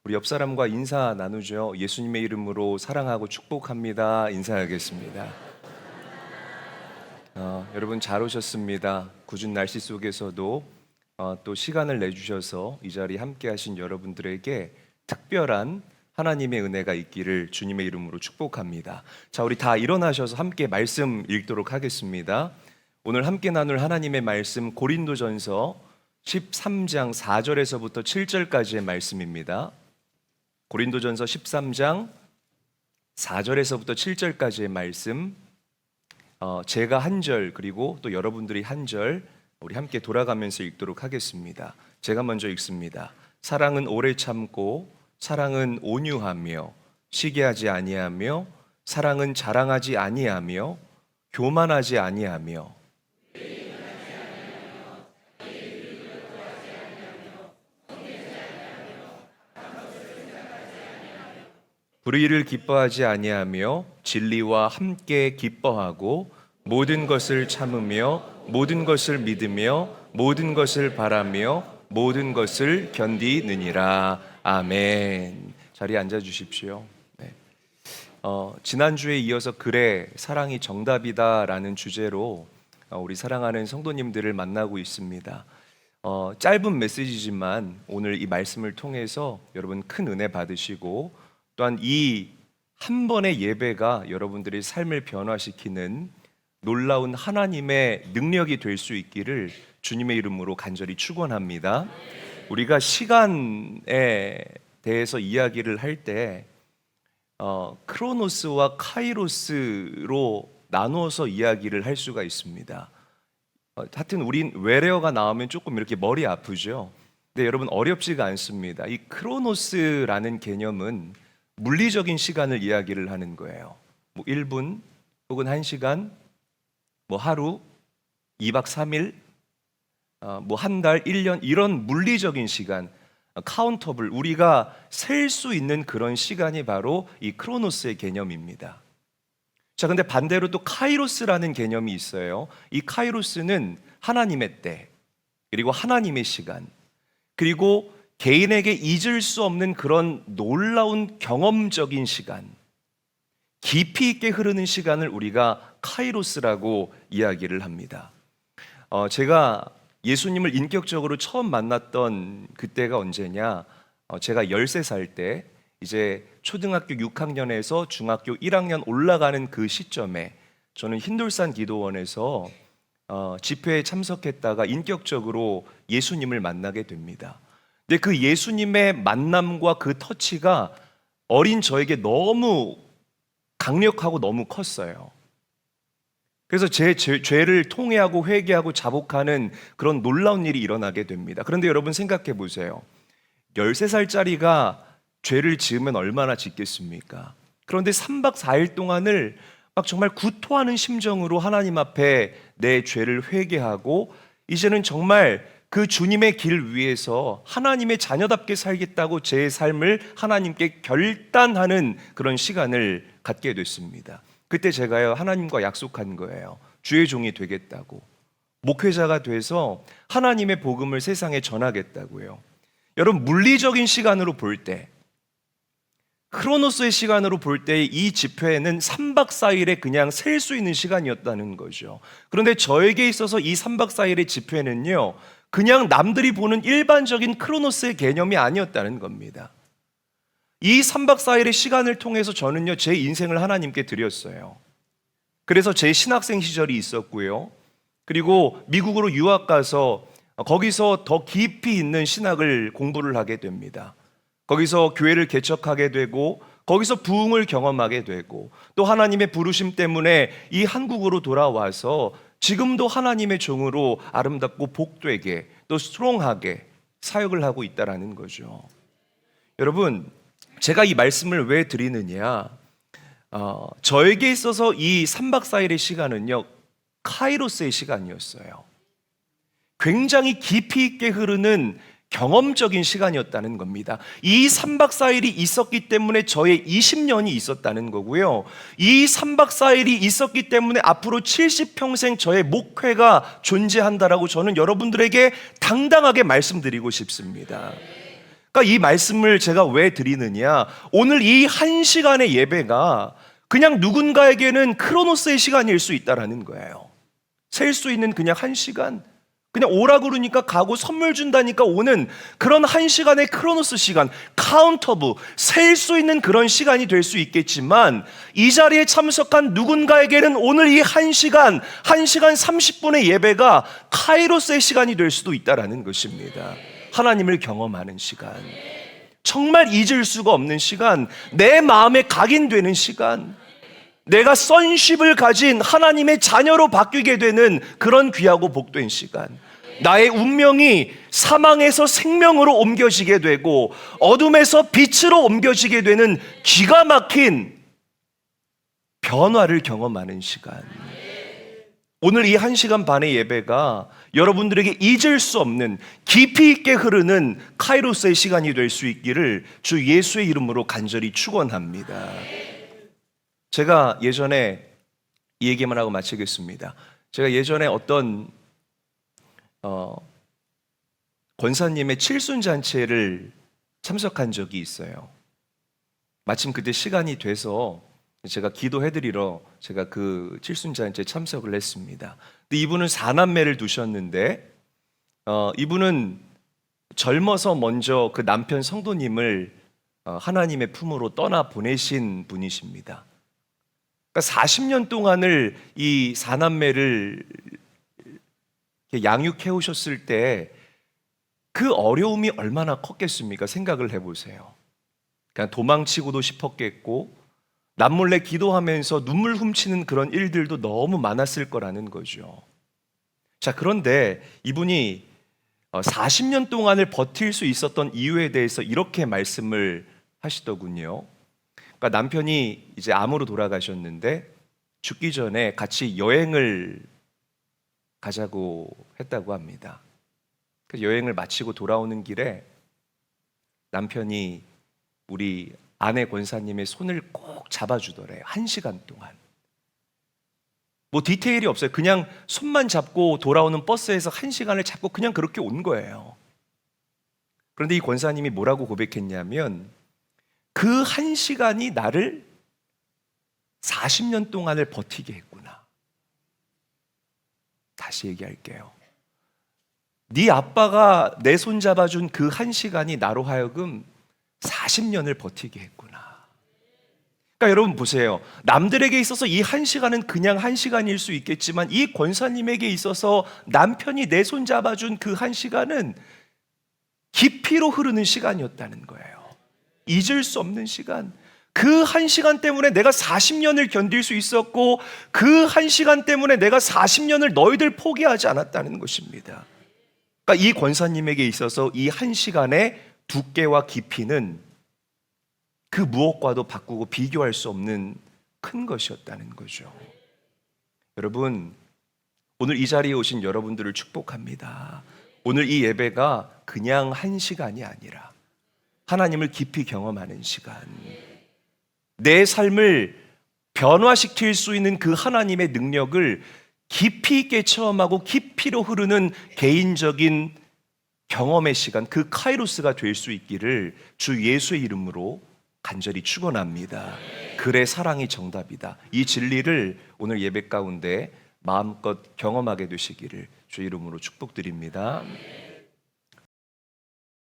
우리 옆 사람과 인사 나누죠. 예수님의 이름으로 사랑하고 축복합니다. 인사하겠습니다. 여러분 잘 오셨습니다. 궂은 날씨 속에서도 또 시간을 내주셔서 이 자리에 함께 하신 여러분들에게 특별한 하나님의 은혜가 있기를 주님의 이름으로 축복합니다. 자, 우리 다 일어나셔서 함께 말씀 읽도록 하겠습니다. 오늘 함께 나눌 하나님의 말씀 고린도전서 13장 4절에서부터 7절까지의 말씀입니다. 고린도전서 13장 4절에서부터 7절까지의 말씀, 제가 한 절 그리고 또 여러분들이 한 절 우리 함께 돌아가면서 읽도록 하겠습니다. 제가 먼저 읽습니다. 사랑은 오래 참고 사랑은 온유하며 시기하지 아니하며 사랑은 자랑하지 아니하며 교만하지 아니하며 불의를 기뻐하지 아니하며 진리와 함께 기뻐하고 모든 것을 참으며 모든 것을 믿으며 모든 것을 바라며 모든 것을 견디느니라. 아멘. 자리에 앉아 주십시오. 네. 지난주에 이어서 그래 사랑이 정답이다라는 주제로 우리 사랑하는 성도님들을 만나고 있습니다. 짧은 메시지지만 오늘 이 말씀을 통해서 여러분 큰 은혜 받으시고 또한 이 한 번의 예배가 여러분들의 삶을 변화시키는 놀라운 하나님의 능력이 될 수 있기를 주님의 이름으로 간절히 축원합니다. 우리가 시간에 대해서 이야기를 할 때 크로노스와 카이로스로 나누어서 이야기를 할 수가 있습니다. 하여튼 우린 외래어가 나오면 조금 이렇게 머리 아프죠. 근데 여러분 어렵지가 않습니다. 이 크로노스라는 개념은 물리적인 시간을 이야기를 하는 거예요. 뭐 1분 혹은 1시간, 뭐 하루, 2박 3일, 뭐 한 달, 1년 이런 물리적인 시간, 카운터블 우리가 셀 수 있는 그런 시간이 바로 이 크로노스의 개념입니다. 자, 근데 반대로 또 카이로스라는 개념이 있어요. 이 카이로스는 하나님의 때, 그리고 하나님의 시간, 그리고 개인에게 잊을 수 없는 그런 놀라운 경험적인 시간, 깊이 있게 흐르는 시간을 우리가 카이로스라고 이야기를 합니다. 제가 예수님을 인격적으로 처음 만났던 그때가 언제냐? 제가 13살 때 이제 초등학교 6학년에서 중학교 1학년 올라가는 그 시점에 저는 흰돌산 기도원에서 집회에 참석했다가 인격적으로 예수님을 만나게 됩니다. 근데 그 예수님의 만남과 그 터치가 어린 저에게 너무 강력하고 너무 컸어요. 그래서 제 죄를 통회하고 회개하고 자복하는 그런 놀라운 일이 일어나게 됩니다. 그런데 여러분 생각해 보세요. 13살짜리가 죄를 지으면 얼마나 짓겠습니까? 그런데 3박 4일 동안을 막 정말 구토하는 심정으로 하나님 앞에 내 죄를 회개하고 이제는 정말 그 주님의 길 위에서 하나님의 자녀답게 살겠다고 제 삶을 하나님께 결단하는 그런 시간을 갖게 됐습니다. 그때 제가요 하나님과 약속한 거예요. 주의 종이 되겠다고, 목회자가 돼서 하나님의 복음을 세상에 전하겠다고요. 여러분 물리적인 시간으로 볼 때, 크로노스의 시간으로 볼 때 이 집회는 3박 4일에 그냥 셀 수 있는 시간이었다는 거죠. 그런데 저에게 있어서 이 3박 4일의 집회는요 그냥 남들이 보는 일반적인 크로노스의 개념이 아니었다는 겁니다. 이 3박 4일의 시간을 통해서 저는요 제 인생을 하나님께 드렸어요. 그래서 제 신학생 시절이 있었고요, 그리고 미국으로 유학 가서 거기서 더 깊이 있는 신학을 공부를 하게 됩니다. 거기서 교회를 개척하게 되고 거기서 부흥을 경험하게 되고 또 하나님의 부르심 때문에 이 한국으로 돌아와서 지금도 하나님의 종으로 아름답고 복되게 또 스트롱하게 사역을 하고 있다라는 거죠. 여러분 제가 이 말씀을 왜 드리느냐, 저에게 있어서 이 3박 4일의 시간은요 카이로스의 시간이었어요. 굉장히 깊이 있게 흐르는 경험적인 시간이었다는 겁니다. 이 3박 4일이 있었기 때문에 저의 20년이 있었다는 거고요. 이 3박 4일이 있었기 때문에 앞으로 70평생 저의 목회가 존재한다라고 저는 여러분들에게 당당하게 말씀드리고 싶습니다. 그러니까 이 말씀을 제가 왜 드리느냐, 오늘 이 한 시간의 예배가 그냥 누군가에게는 크로노스의 시간일 수 있다라는 거예요. 셀 수 있는 그냥 한 시간, 그냥 오라 그러니까 가고 선물 준다니까 오는 그런 한 시간의 크로노스 시간, 카운터부, 셀 수 있는 그런 시간이 될 수 있겠지만, 이 자리에 참석한 누군가에게는 오늘 이 한 시간 30분의 예배가 카이로스의 시간이 될 수도 있다라는 것입니다. 하나님을 경험하는 시간, 정말 잊을 수가 없는 시간, 내 마음에 각인되는 시간, 내가 sonship을 가진 하나님의 자녀로 바뀌게 되는 그런 귀하고 복된 시간, 나의 운명이 사망에서 생명으로 옮겨지게 되고 어둠에서 빛으로 옮겨지게 되는 기가 막힌 변화를 경험하는 시간. 오늘 이 1시간 반의 예배가 여러분들에게 잊을 수 없는 깊이 있게 흐르는 카이로스의 시간이 될 수 있기를 주 예수의 이름으로 간절히 축원합니다. 제가 예전에 이 얘기만 하고 마치겠습니다. 제가 예전에 어떤 권사님의 칠순잔치를 참석한 적이 있어요. 마침 그때 시간이 돼서 제가 기도해드리러 제가 그 칠순잔치에 참석을 했습니다. 근데 이분은 4남매를 두셨는데 이분은 젊어서 먼저 그 남편 성도님을 하나님의 품으로 떠나 보내신 분이십니다. 그러니까 40년 동안을 이 4남매를 양육해 오셨을 때 그 어려움이 얼마나 컸겠습니까? 생각을 해보세요. 그냥 도망치고도 싶었겠고 남몰래 기도하면서 눈물 훔치는 그런 일들도 너무 많았을 거라는 거죠. 자, 그런데 이분이 40년 동안을 버틸 수 있었던 이유에 대해서 이렇게 말씀을 하시더군요. 그러니까 남편이 이제 암으로 돌아가셨는데 죽기 전에 같이 여행을 가자고 했다고 합니다. 그래서 여행을 마치고 돌아오는 길에 남편이 우리 아내 권사님의 손을 꼭 잡아주더래요. 1시간 동안. 뭐 디테일이 없어요. 그냥 손만 잡고 돌아오는 버스에서 1시간을 잡고 그냥 그렇게 온 거예요. 그런데 이 권사님이 뭐라고 고백했냐면 그 1시간이 나를 40년 동안을 버티게 했구나. 다시 얘기할게요. 네 아빠가 내 손 잡아준 그 1시간이 나로 하여금 40년을 버티게 했구나. 그러니까 여러분 보세요. 남들에게 있어서 이 1시간은 그냥 1시간일 수 있겠지만 이 권사님에게 있어서 남편이 내 손 잡아준 그 1시간은 깊이로 흐르는 시간이었다는 거예요. 잊을 수 없는 시간. 그 1시간 때문에 내가 40년을 견딜 수 있었고 그 1시간 때문에 내가 40년을 너희들 포기하지 않았다는 것입니다. 그러니까 이 권사님에게 있어서 이 1시간의 두께와 깊이는 그 무엇과도 바꾸고 비교할 수 없는 큰 것이었다는 거죠. 여러분, 오늘 이 자리에 오신 여러분들을 축복합니다. 오늘 이 예배가 그냥 1시간이 아니라 하나님을 깊이 경험하는 시간, 내 삶을 변화시킬 수 있는 그 하나님의 능력을 깊이 있게 체험하고 깊이로 흐르는 개인적인 경험의 시간, 그 카이로스가 될 수 있기를 주 예수의 이름으로 간절히 축원합니다. 그래, 사랑이 정답이다. 이 진리를 오늘 예배 가운데 마음껏 경험하게 되시기를 주 이름으로 축복드립니다.